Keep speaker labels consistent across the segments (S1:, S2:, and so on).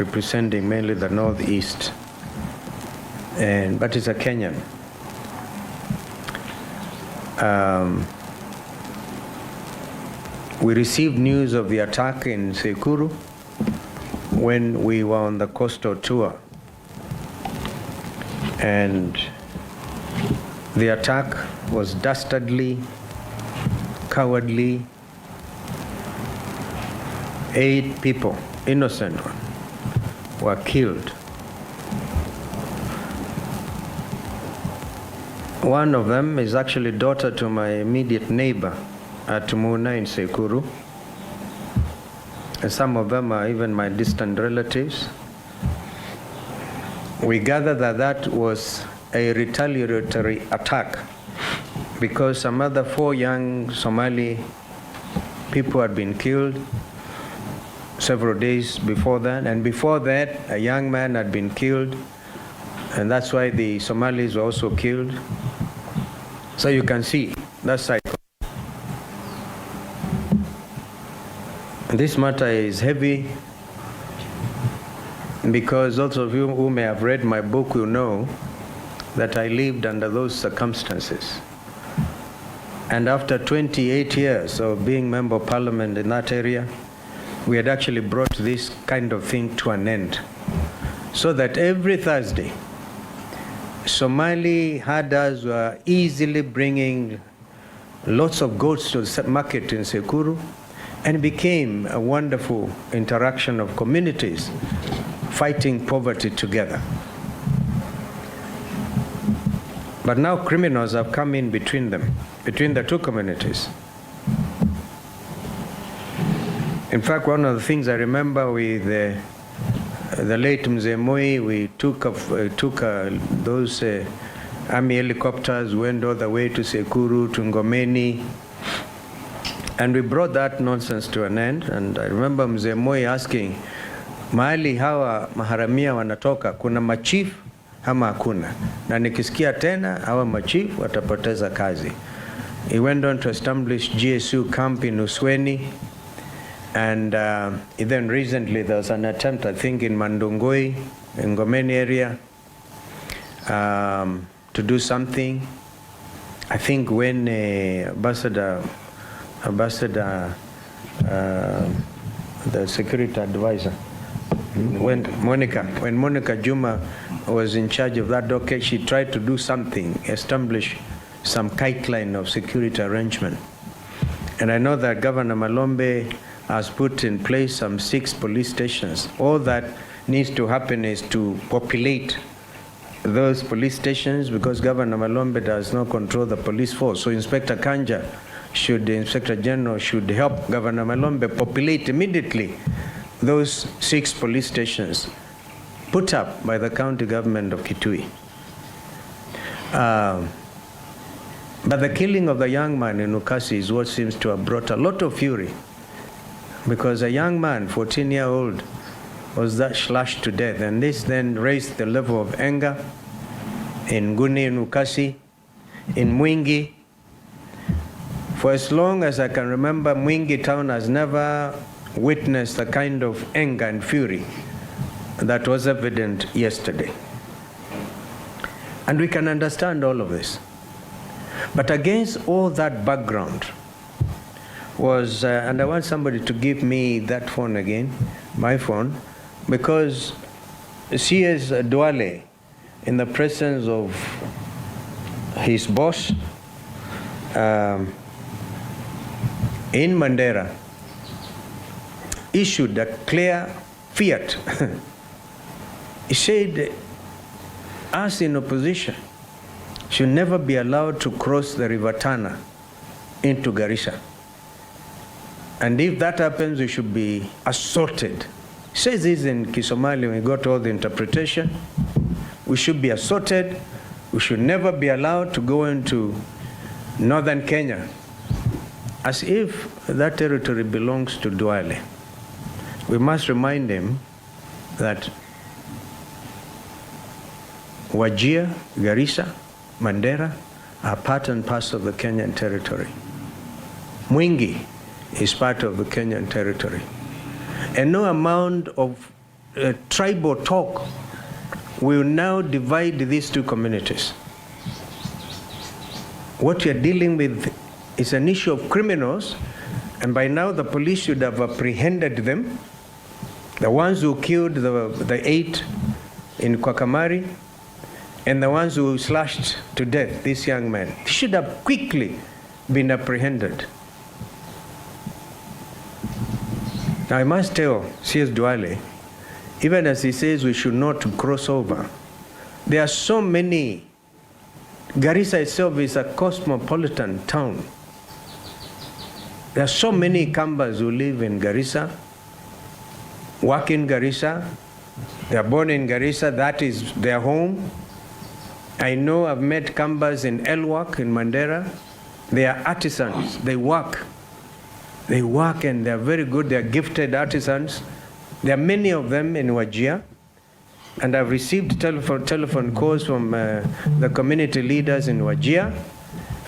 S1: representing mainly the Northeast, but is a Kenyan. We received news of the attack in Sekuru when we were on the coastal tour. And the attack was dastardly, cowardly. 8 people, innocent ones, were killed. One of them is actually daughter to my immediate neighbor at Muna in Sekuru. And some of them are even my distant relatives. We gather that that was a retaliatory attack because some other 4 young Somali people had been killed several days before that. And before that, a young man had been killed. And that's why the Somalis were also killed. So you can see that cycle. This matter is heavy because those of you who may have read my book will know that I lived under those circumstances. And after 28 years of being Member of Parliament in that area, we had actually brought this kind of thing to an end. So that every Thursday, Somali herders were easily bringing lots of goats to the market in Sekuru, and it became a wonderful interaction of communities fighting poverty together. But now criminals have come in between them, between the 2 communities. In fact, one of the things I remember with the late Mzee Moi, we took those army helicopters, went all the way to Sekuru, to Ngomeni, and we brought that nonsense to an end. And I remember Mzee Moi asking, mahali hawa maharamia wanatoka, kuna machief ama hakuna? Na nikisikia tena, hawa machief watapoteza kazi. He went on to establish GSU camp in Usweni. And then recently there was an attempt, I think, in Mandungoi, in Ngomeni area, to do something. I think when Ambassador, the security advisor, when Monica Juma was in charge of that docket, she tried to do something, establish some guideline of security arrangement. And I know that Governor Malombe has put in place some 6 police stations. All that needs to happen is to populate those police stations because Governor Malombe does not control the police force. So Inspector Kanja the Inspector General should help Governor Malombe populate immediately those 6 police stations put up by the county government of Kitui. But the killing of the young man in Ukasi is what seems to have brought a lot of fury, because a young man, 14-year-old, was that slashed to death. And this then raised the level of anger in Guni, in Ukasi, in Mwingi. For as long as I can remember, Mwingi town has never witnessed the kind of anger and fury that was evident yesterday. And we can understand all of this. But against all that background was, and I want somebody to give me that phone again, my phone, because C.S. Duale, in the presence of his boss in Mandera, issued a clear fiat. He said, us in opposition should never be allowed to cross the River Tana into Garissa. And if that happens, we should be assaulted. He says this in Kisomali, we got all the interpretation. We should be assaulted. We should never be allowed to go into northern Kenya, as if that territory belongs to Duale. We must remind him that Wajir, Garissa, Mandera are part and parcel of the Kenyan territory. Mwingi is part of the Kenyan territory. And no amount of tribal talk will now divide these two communities. What you're dealing with is an issue of criminals, and by now the police should have apprehended them. The ones who killed the 8 in Kwakamari, and the ones who slashed to death this young man. They should have quickly been apprehended. Now I must tell C.S. Duale, even as he says we should not cross over, there are so many. Garissa itself is a cosmopolitan town. There are so many Kambas who live in Garissa, work in Garissa, they are born in Garissa, that is their home. I know I've met Kambas in Elwak, in Mandera. They are artisans, they work. They work and they are very good, they are gifted artisans. There are many of them in Wajir. And I've received telephone calls from the community leaders in Wajir,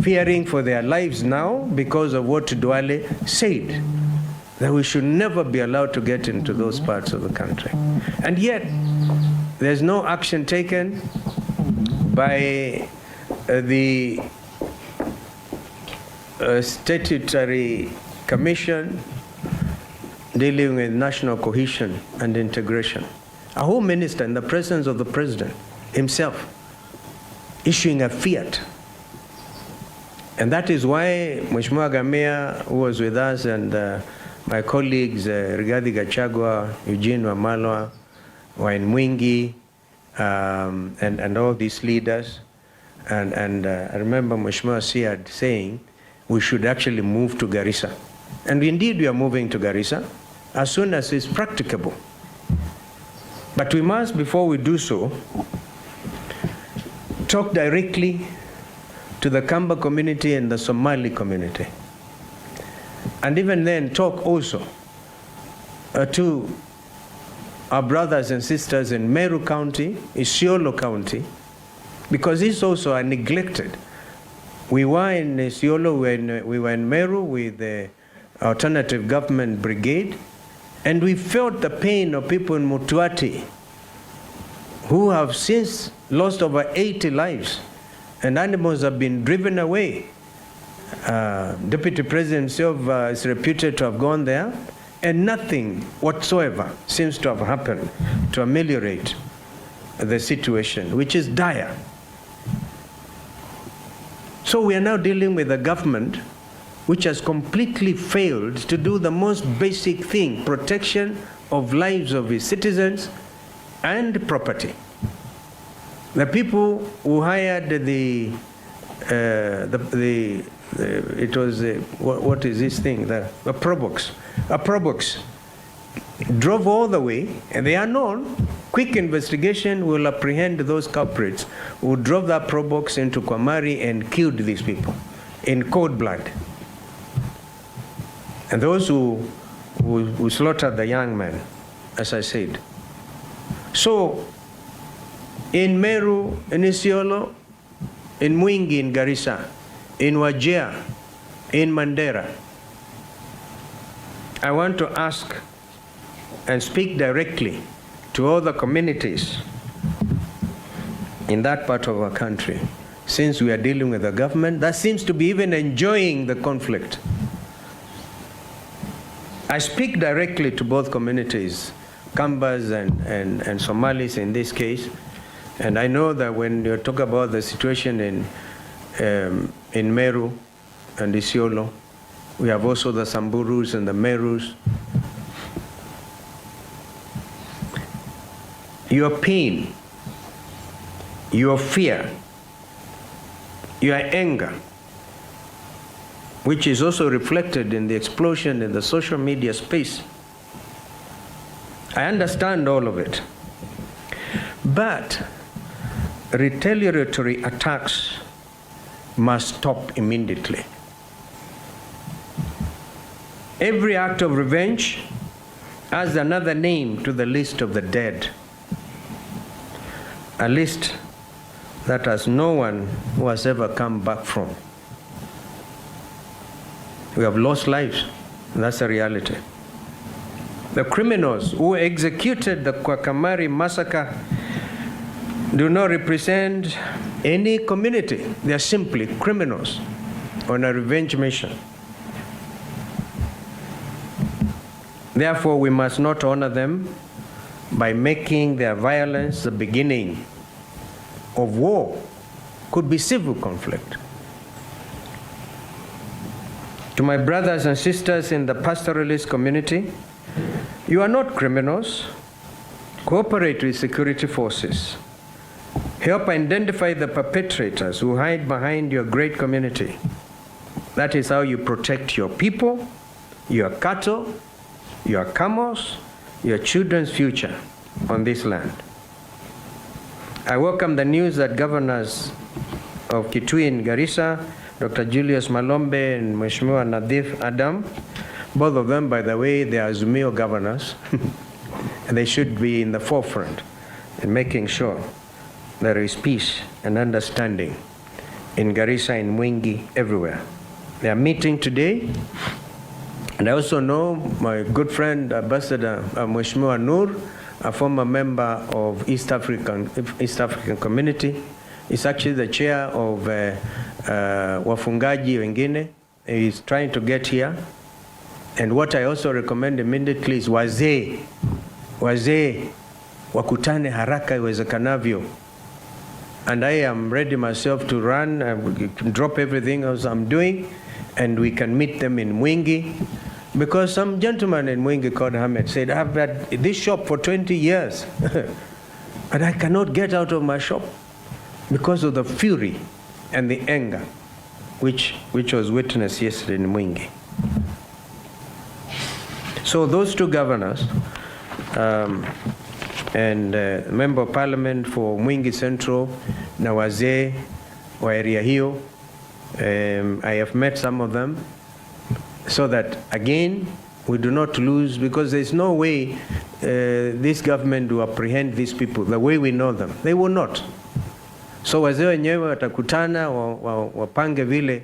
S1: fearing for their lives now because of what Duale said, that we should never be allowed to get into those parts of the country. And yet, there's no action taken by the statutory commission dealing with national cohesion and integration. A home minister in the presence of the president himself issuing a fiat. And that is why Mheshimiwa Gamea, who was with us, and my colleagues, Rigathi Gachagua, Eugene Wamalwa, Wine Mwingi, and all these leaders, and I remember Mheshimiwa Siad saying we should actually move to Garissa. And indeed we are moving to Garissa as soon as it's practicable. But we must, before we do so, talk directly to the Kamba community and the Somali community. And even then talk also to our brothers and sisters in Meru County, Isiolo County, because it's also a neglected. We were in Isiolo, we were in Meru with the Alternative Government Brigade, and we felt the pain of people in Mutuati who have since lost over 80 lives, and animals have been driven away. Deputy President himself is reputed to have gone there, and nothing whatsoever seems to have happened to ameliorate the situation, which is dire. So we are now dealing with a government which has completely failed to do the most basic thing, protection of lives of its citizens and property. The people who hired it was what is this thing? A probox drove all the way, and they are known. Quick investigation will apprehend those culprits who drove that probox into Kwamari and killed these people in cold blood. And those who slaughtered the young man, as I said. So, in Meru, in Isiolo, in Mwingi, in Garissa, in Wajir, in Mandera, I want to ask and speak directly to all the communities in that part of our country, since we are dealing with a government that seems to be even enjoying the conflict. I speak directly to both communities, Kambas and Somalis in this case, and I know that when you talk about the situation in Meru and Isiolo, we have also the Samburus and the Merus. Your pain, your fear, your anger, which is also reflected in the explosion in the social media space. I understand all of it. But retaliatory attacks must stop immediately. Every act of revenge adds another name to the list of the dead. A list that has no one who has ever come back from. We have lost lives, and that's a reality. The criminals who executed the Kwakamari massacre do not represent any community. They are simply criminals on a revenge mission. Therefore, we must not honor them by making their violence the beginning of war. Could be civil conflict. To my brothers and sisters in the pastoralist community, you are not criminals. Cooperate with security forces. Help identify the perpetrators who hide behind your great community. That is how you protect your people, your cattle, your camels, your children's future on this land. I welcome the news that governors of Kitui and Garissa, Dr. Julius Malombe and Mheshimiwa Nadhif Adam, both of them, by the way, they are Azimio governors, and they should be in the forefront in making sure there is peace and understanding in Garissa, in Mwingi, everywhere. They are meeting today, and I also know my good friend, Ambassador Mheshimiwa Nur, a former member of East African Community. He's actually the chair of Wafungaji Wengine. He's trying to get here. And what I also recommend immediately is wazee wakutane haraka iwezekanavyo. And I am ready myself to run, drop everything else I'm doing, and we can meet them in Mwingi. Because some gentleman in Mwingi called Ahmed said, I've had this shop for 20 years, and I cannot get out of my shop because of the fury and the anger which was witnessed yesterday in Mwingi. So those two governors and member of parliament for Mwingi Central, na wazee wa area hiyo, I have met some of them, so that again we do not lose, because there's no way this government will apprehend these people the way we know them. They will not. So wazee wenyewe watakutana, wapange vile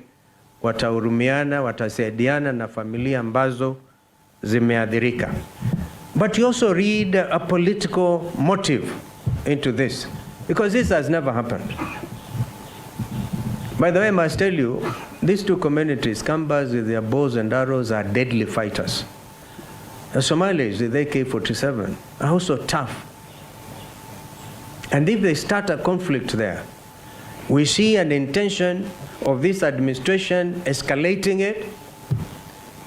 S1: watahurumiana, watasaidiana na familia ambazo zimeadhirika. But you also read a political motive into this, because this has never happened. By the way, I must tell you, these two communities, Kambas with their bows and arrows, are deadly fighters. The Somalis with AK-47 are also tough. And if they start a conflict there, we see an intention of this administration escalating it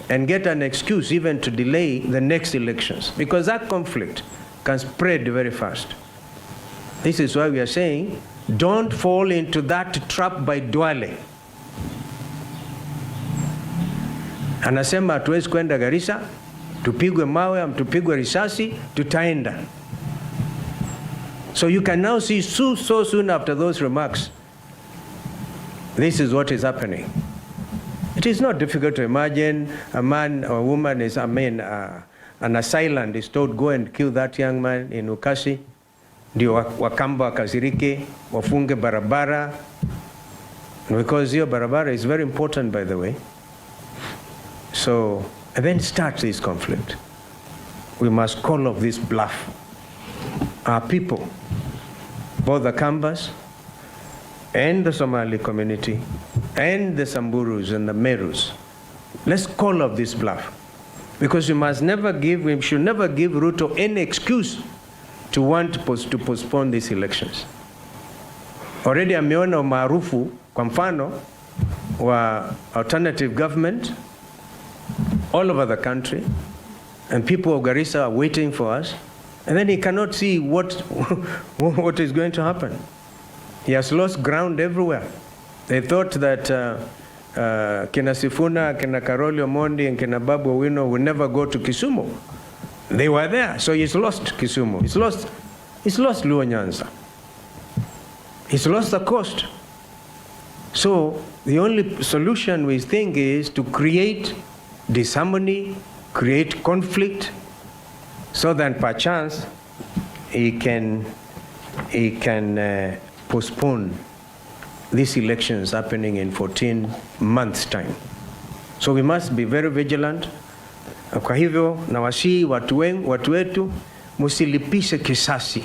S1: and get an excuse even to delay the next elections, because that conflict can spread very fast. This is why we are saying, don't fall into that trap by Duale. Anasema hatuwezi kwenda Garissa, tupigwe mawe, tupigwe risasi, tutaenda. So you can now see so soon after those remarks, this is what is happening. It is not difficult to imagine a man or a woman is, an assailant is told, go and kill that young man in Ukasi. Ndio Wakamba wakazirike, wafunge barabara. Because your barabara is very important, by the way. So, and then start this conflict. We must call off this bluff. Our people, both the Kambas and the Somali community and the Samburus and the Merus, let's call off this bluff. Because we should never give Ruto any excuse to want to postpone these elections. Already ameona umaarufu kwa mfano wa alternative government all over the country, and people of Garissa are waiting for us, and then he cannot see what is going to happen. He has lost ground everywhere. They thought that Kina Sifuna, Kina Karoli Omondi, and Kina Babu Owino would never go to Kisumu. They were there, so he's lost Kisumu. He's lost Luo Nyanza. He's lost the coast. So the only solution we think is to create disharmony, create conflict, so that perchance he can postpone these elections happening in 14 months' time. So we must be very vigilant. Kwa hivyo nawasihi watu wetu, msilipishe kisasi.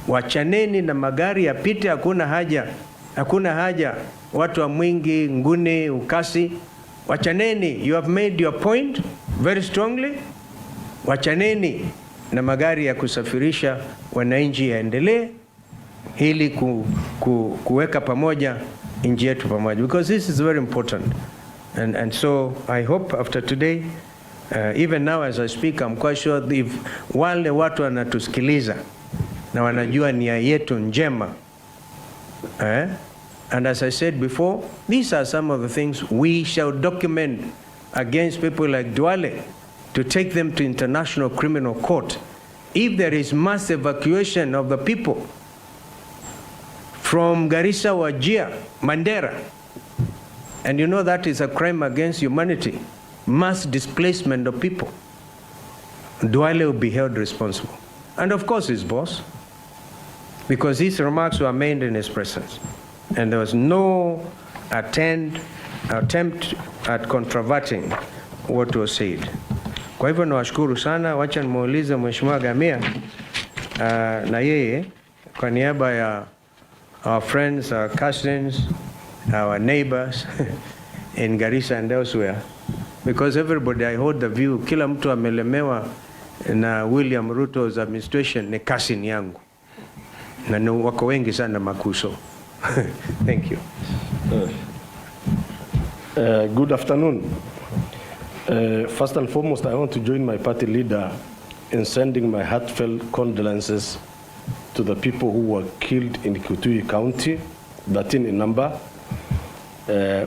S1: Wachaneni na magari yapite, hakuna haja watu wa Mwingi, Nguni, Ukasi, wachaneni. You have made your point very strongly. Wachaneni na magari ya kusafirisha wananchi yaendelee, ili kuweka pamoja nchi yetu pamoja, because this is very important. And so I hope after today, even now as I speak, I'm quite sure if wale watu wanatusikiliza na wanajua nia yetu njema, and as I said before, these are some of the things we shall document against people like Duale, to take them to International Criminal Court. If there is mass evacuation of the people from Garissa, Wajir, Mandera, and you know that is a crime against humanity, mass displacement of people, Duale will be held responsible. And of course his boss, because these remarks were made in his presence. And there was no attempt at controverting what was said. Kwa hivyo nawashukuru sana. Wacha nimuulize Mheshimiwa Gamia na yeye kwa niaba ya our friends, our cousins, our neighbors in Garissa and elsewhere, because everybody, I hold the view, kila mtu amelemewa na William Ruto's administration ni cousin yangu, na wako wengi sana makuso. Thank you.
S2: Good afternoon. First and foremost, I want to join my party leader in sending my heartfelt condolences to the people who were killed in Kitui County, 13 in number.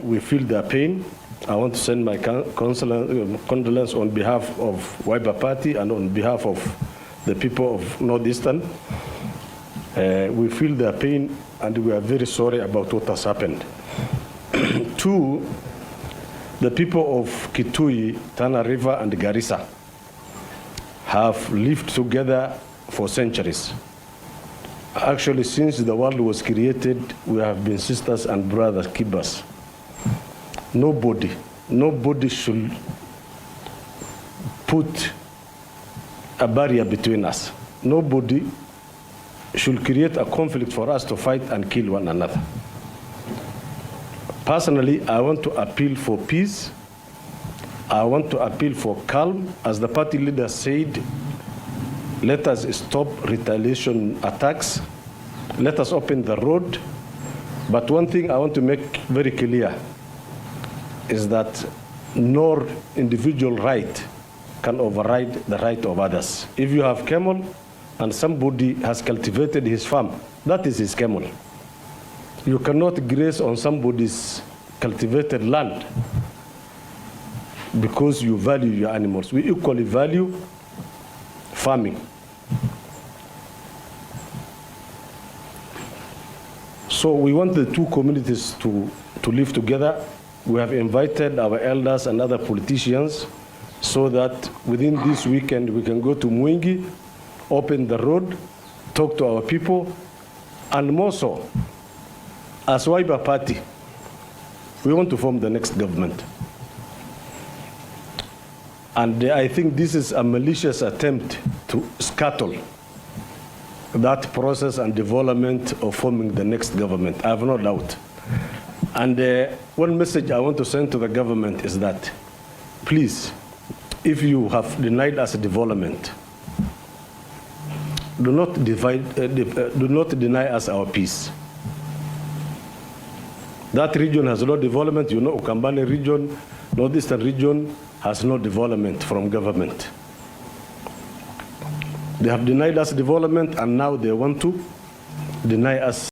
S2: We feel their pain. I want to send my condolence on behalf of Wiper Party and on behalf of the people of Northeastern. We feel their pain and we are very sorry about what has happened. Two, the people of Kitui, Tana River and Garissa have lived together for centuries. Actually, since the world was created, we have been sisters and brothers keepers. Nobody should put a barrier between us. Nobody should create a conflict for us to fight and kill one another. Personally, I want to appeal for peace. I want to appeal for calm. As the party leader said, let us stop retaliation attacks. Let us open the road. But one thing I want to make very clear is that no individual right can override the right of others. If you have camel and somebody has cultivated his farm, that is his camel. You cannot graze on somebody's cultivated land because you value your animals. We equally value farming. So we want the two communities to live together. We have invited our elders and other politicians so that within this weekend we can go to Mwingi, open the road, talk to our people, and more so, as Wiper Party, we want to form the next government. And I think this is a malicious attempt to scuttle that process and development of forming the next government. I have no doubt. And one message I want to send to the government is that, please, if you have denied us development, do not deny us our peace. That region has no development. You know, Ukambani region, Northeastern region has no development from government. They have denied us development, and now they want to deny us